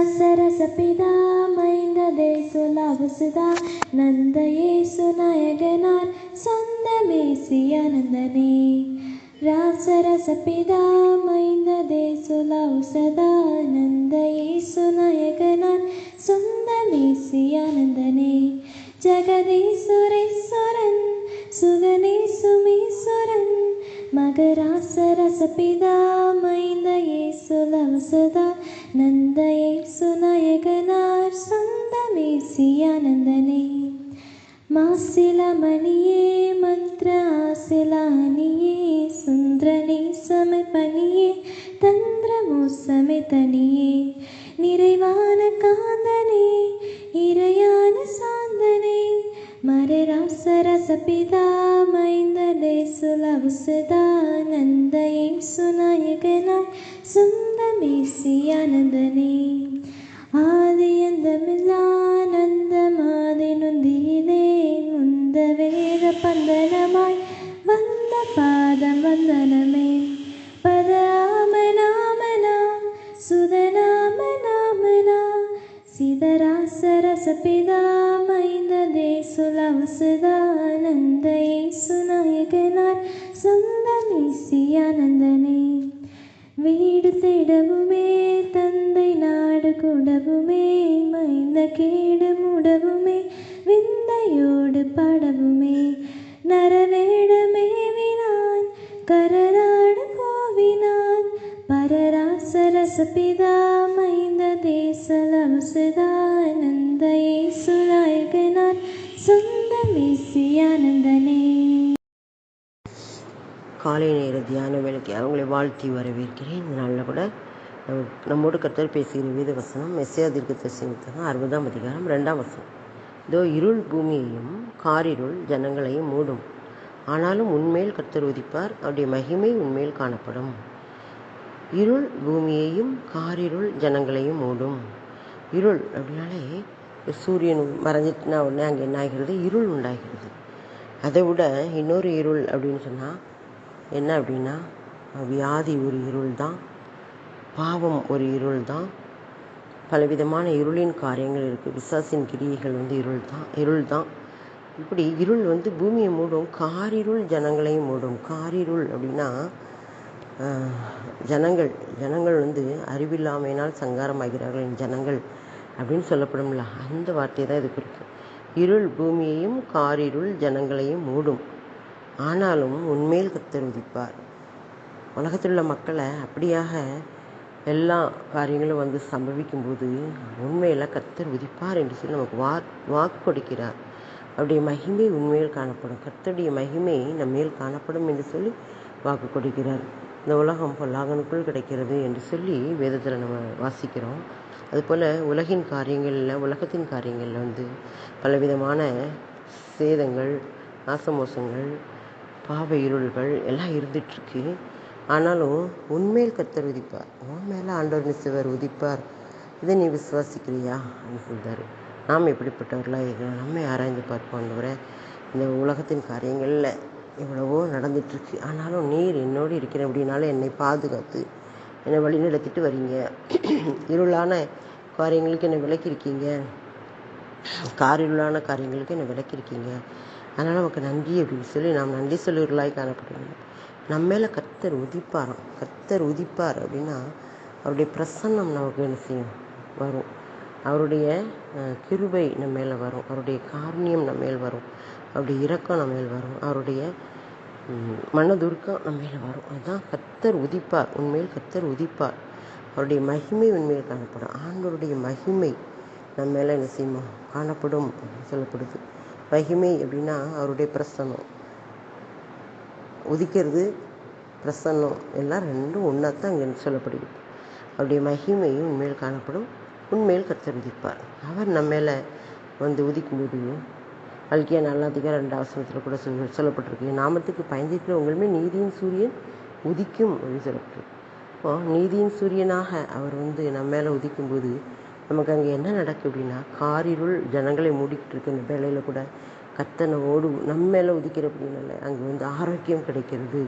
ராசரசபிதா மைந்த தேசுலாபசுதா நந்த இயேசு நாயகனார் சொந்த மேசியானந்தனே. ராசரசபிதா மைந்த தேசுலாபசுதா நந்த இயேசு நாயகனார் சொந்த மேசியானந்தனே. ஜெகதீஸ்வரேஸ்வரன் சுகனேசுமீஸ்வரன் மகராசரசபிதா மைந்த இயேசுலவசதா நந்த இயேசு நாயகனார் சொந்த மேசியானந்தனே. மாசிலமணியே மந்திர ஆசிலானியே சுந்திரனே சமபனியே தந்திரமோசமே தனியே நிறைவான காந்தனே இறையான சாந்தனே. மரராசரசபிதா மைந்த தேசுலவசதா நந்த இயேசு நாயகனார் சொந்த மேசியானந்தனே. ஆதியந்தமில்லானந்தமாதி நொந்தியிலே முந்த வேத பந்தனமாய் வந்த பாதம் வந்தனமே. பதாமநாமனா சுதநாமநாமனா சிதராசரசபிதா மைந்த தேசுலவசதா நந்த இயேசு நாயகனார் சொந்த மேசியானந்தனே. வீடு தேடவுமே தந்தை நாடு கூடவுமே மைந்த கேடு மூடவுமே விந்தையோடு பாடவுமே நரவேடமே வினான் கரநாடு கோவினான். பரராசரசபிதா மைந்த தேசலவசதா நந்த இயேசு நாயகனார் சொந்த மேசியானந்தனே. காலை நேர தியான வேலைக்கு அவங்களை வாழ்த்தி வரவேற்கிறேன். இந்த நாளில் கூட நம்மோடு கர்த்தர் பேசுகிற வேத வசனம் மெஸ்ஸியா தீர்க்கதரிசி புத்தகம் 60ஆம் அதிகாரம் 2ஆம் வசனம். இதோ இருள் பூமியையும் காரிருள் ஜனங்களையும் மூடும், ஆனாலும் உன்மேல் கர்த்தர் உதிப்பார், அவருடைய மகிமை உன்மேல் காணப்படும். இருள் பூமியையும் காரிருள் ஜனங்களையும் மூடும். இருள் அப்படின்னாலே சூரியன் மறைஞ்சிட்டுனா உடனே அங்கே என்ன ஆகிறது? இருள் உண்டாகிறது. அதை விட இன்னொரு இருள் அப்படின்னு சொன்னால் என்ன அப்படின்னா, வியாதி ஒரு இருள் தான், பாவம் ஒரு இருள் தான், பலவிதமான இருளின் காரியங்கள் இருக்குது. பிசாசின் கிரியைகள் இருள் தான். இப்படி இருள் பூமியை மூடும், காரிருள் ஜனங்களையும் மூடும். காரிருள் அப்படின்னா ஜனங்கள் அறிவில்லாமையினால் சங்காரமாகிறார்கள் ஜனங்கள் அப்படின்னு சொல்லப்படும்ல, அந்த வார்த்தை தான் இது குறிக்கும். இருள் பூமியையும் காரிருள் ஜனங்களையும் மூடும், ஆனாலும் உன்மேல் கர்த்தர் உதிப்பார். உலகத்தில் உள்ள மக்களை அப்படியாக எல்லா காரியங்களும் சம்பவிக்கும்போது உண்மையில் கர்த்தர் உதிப்பார் என்று சொல்லி நமக்கு வாக்கு கொடுக்கிறார். அவருடைய மகிமை உண்மையில் காணப்படும், கர்த்தருடைய மகிமை நம்மேல் காணப்படும் என்று சொல்லி வாக்கு கொடுக்கிறார். இந்த உலகம் பொல்லாங்கனுக்குள் கிடைக்கிறது என்று சொல்லி வேதத்தில் நம்ம வாசிக்கிறோம். அதுபோல் உலகத்தின் காரியங்களில் பலவிதமான சேதங்கள், நாசமோசங்கள், பாவ இருள்கள் எல்லாம் இருந்துகிட்ருக்கு. ஆனாலும் உன்மேல் கர்த்தர் உதிப்பார், உன் மேலே ஆண்டவர் நிச்சயவர் உதிப்பார். இதை நீ விசுவாசிக்கிறியா அப்படின்னு சொல்கிறாரு. நாம் எப்படிப்பட்டவர்களாக இருக்கிறோம்? நம்மை ஆராய்ந்து பார்ப்போம். ஆண்டவரே, இந்த உலகத்தின் காரியங்களில் எவ்வளவோ நடந்துகிட்ருக்கு, ஆனாலும் நீர் என்னோடு இருக்கிற அப்படின்னால என்னை பாதுகாத்து என்னை வழி நடத்திட்டு வரீங்க. இருளான காரியங்களுக்கு என்னை விலக்கியிருக்கீங்க, காரிருளான காரியங்களுக்கு என்னை விலக்கியிருக்கீங்க. அதனால் நமக்கு நன்றி அப்படின்னு சொல்லி நாம் நன்றி சொல்லுவர்களாய் காணப்படுவோம். நம்ம மேலே கர்த்தர் உதிப்பாராம். கர்த்தர் உதிப்பார் அப்படின்னா அவருடைய பிரசன்னம் நமக்கு என்ன செய்யும்? வரும். அவருடைய கிருபை நம்ம மேலே வரும், அவருடைய காருண்யம் நம்ம மேல் வரும், அவருடைய இரக்கம் நம்ம மேல் வரும், அவருடைய மனதுருக்கம் நம்ம மேலே வரும். அதுதான் கர்த்தர் உதிப்பார், உண்மையில் கர்த்தர் உதிப்பார். அவருடைய மகிமை உண்மையில் காணப்படும். ஆண்டவருடைய மகிமை நம்ம மேலே என்ன செய்யுமா? காணப்படும் அப்படின்னு சொல்லப்படுது. மகிமை அப்படின்னா அவருடைய பிரசன்னம், உதிக்கிறது பிரசன்னம் எல்லாம் ரெண்டும் ஒன்றா தான் இங்கே சொல்லப்படுகிறது. அவருடைய மகிமை உண்மையில் காணப்படும், உண்மையில் கர்த்தர் உதிப்பார். அவர் நம்ம மேலே உதிக்கும்போது மல்கியா 4:2 கூட சொல்லப்பட்டிருக்கு. நாமத்துக்கு பயந்திருக்கிற உங்களுமே நீதியின் சூரியன் உதிக்கும் அப்படின்னு சொல்லப்பட்டிருக்கு. இப்போ நீதியின் சூரியனாக அவர் நம்ம மேலே உதிக்கும்போது நமக்கு அங்கே என்ன நடக்கும் அப்படின்னா, காரிருள் ஜனங்களை மூடிக்கிட்டு இருக்கு. இந்த வேலையில் கூட கர்த்தனை நம்ம மேலே உதிக்கிற அப்படின்னால அங்கே ஆரோக்கியம் கிடைக்கிறது,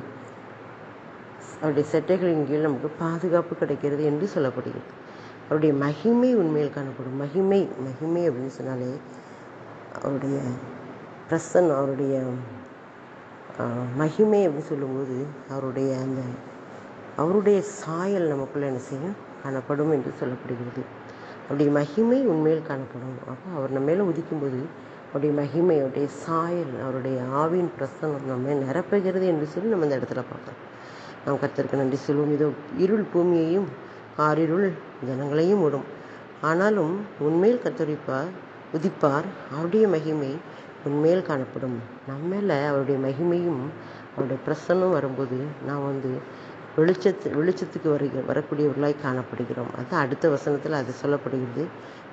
அவருடைய செட்டைகளின் கீழ் நமக்கு பாதுகாப்பு கிடைக்கிறது என்று சொல்லப்படுகிறது. அவருடைய மகிமை உண்மையில் காணப்படும். மகிமை மகிமை அப்படின்னு சொன்னாலே அவருடைய பிரசன்னம், அவருடைய மகிமை அப்படின்னு சொல்லும்போது அவருடைய சாயல் நமக்குள்ளே என்ன செய்யும், காணப்படும் என்று சொல்லப்படுகிறது. அவருடைய மகிமை உண்மையில் காணப்படும். அப்போ அவர் நம்ம மேலே உதிக்கும்போது அவருடைய மகிமை, அவருடைய சாயல், அவருடைய ஆவியின் பிரசன்னம் நம்ம நிரப்புகிறது என்று சொல்லி நம்ம இந்த இடத்துல பார்க்கலாம். நாம் கர்த்தருக்கு நன்றி சொல்வோம். இதோ இருள் பூமியையும் காரிருள் ஜனங்களையும் மூடும், ஆனாலும் உண்மையில் கர்த்தர் உதிப்பார். அவருடைய மகிமை உண்மையில் காணப்படும். நம்ம மேலே அவருடைய மகிமையும் அவருடைய பிரசன்னம் வரும்போது நாம் வெளிச்சத்துக்கு வரக்கூடியவர்களாய் காணப்படுகிறோம். அது அடுத்த வசனத்தில் அது சொல்லப்படுகிறது.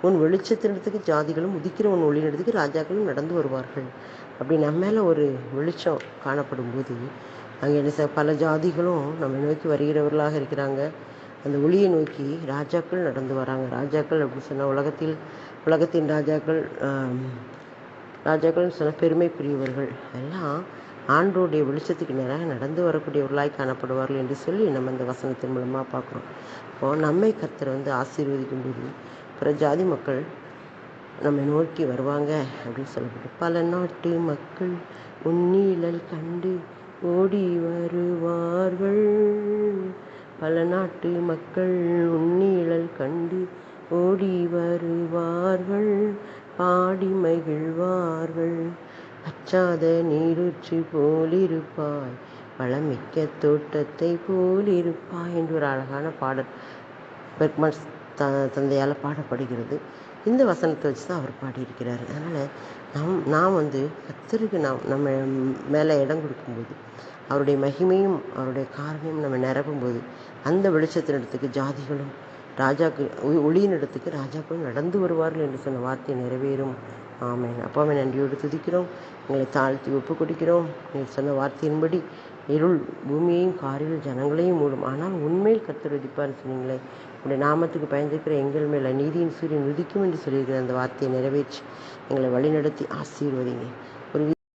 உன் வெளிச்சத்தினத்துக்கு ஜாதிகளும் உதிக்கிற உன் ஒளியினத்துக்கு ராஜாக்களும் நடந்து வருவார்கள். அப்படி நம்ம மேலே ஒரு வெளிச்சம் காணப்படும் போது அங்கே என்ன பல ஜாதிகளும் நம்ம நோக்கி வருகிறவர்களாக இருக்கிறாங்க. அந்த ஒளியை நோக்கி ராஜாக்கள் நடந்து வராங்க. ராஜாக்கள் அப்படின்னு சொன்னால் உலகத்தின் ராஜாக்கள்னு சொன்ன பெருமைக்குரியவர்கள் எல்லாம் ஆண்டோடைய வெளிச்சத்துக்கு நேராக நடந்து வரக்கூடியவர்களாய் காணப்படுவார்கள் என்று சொல்லி நம்ம இந்த வசனத்தின் மூலமாக பார்க்குறோம். இப்போது நம்மை கர்த்தர் ஆசீர்வதிக்கும் போது பிற ஜாதி மக்கள் நம்மை நோக்கி வருவாங்க அப்படின்னு சொல்லப்படும். பல நாட்டு மக்கள் உன்னீழல் கண்டு ஓடி வருவார்கள். பல நாட்டு மக்கள் உன்னீழல் கண்டு ஓடி வருவார்கள், பாடி மகிழ்வார்கள். பச்சாத நீரூற்று போலிருப்பாய், வளமிக்க தோட்டத்தை போலிருப்பாய் என்று ஒரு அழகான பாடல் பெர்க்மன் தந்தையால் பாடப்படுகிறது. இந்த வசனத்தை வச்சு தான் அவர் பாடியிருக்கிறார். அதனால் நாம் கர்த்தருக்கு நம்ம மேலே இடம் கொடுக்கும்போது அவருடைய மகிமையும் அவருடைய காரணியும் நம்ம நிரப்பும்போது அந்த வெளிச்சத்தினிடத்துக்கு ஜாதிகளும் ஒளியினிடத்துக்கு ராஜாக்களும் நடந்து வருவார்கள் என்று சொன்ன வார்த்தை நிறைவேறும். ஆமென். அப்பாவை நன்றியோடு துதிக்கிறோம், எங்களை தாழ்த்தி ஒப்பு கொடுக்கிறோம். நீங்கள் சொன்ன வார்த்தையின்படி இருள் பூமியையும் காரிருள் ஜனங்களையும் மூடும், ஆனால் உண்மையில் கர்த்தர் உதிப்பார்னு சொன்னீங்களே. உடைய நாமத்துக்கு பயந்திருக்கிற எங்கள் மேலே நீதியின் சூரியன் உதிக்கும் என்று சொல்லியிருக்கிற அந்த வார்த்தையை நிறைவேற்றி எங்களை வழிநடத்தி ஆசீர்வதிங்க.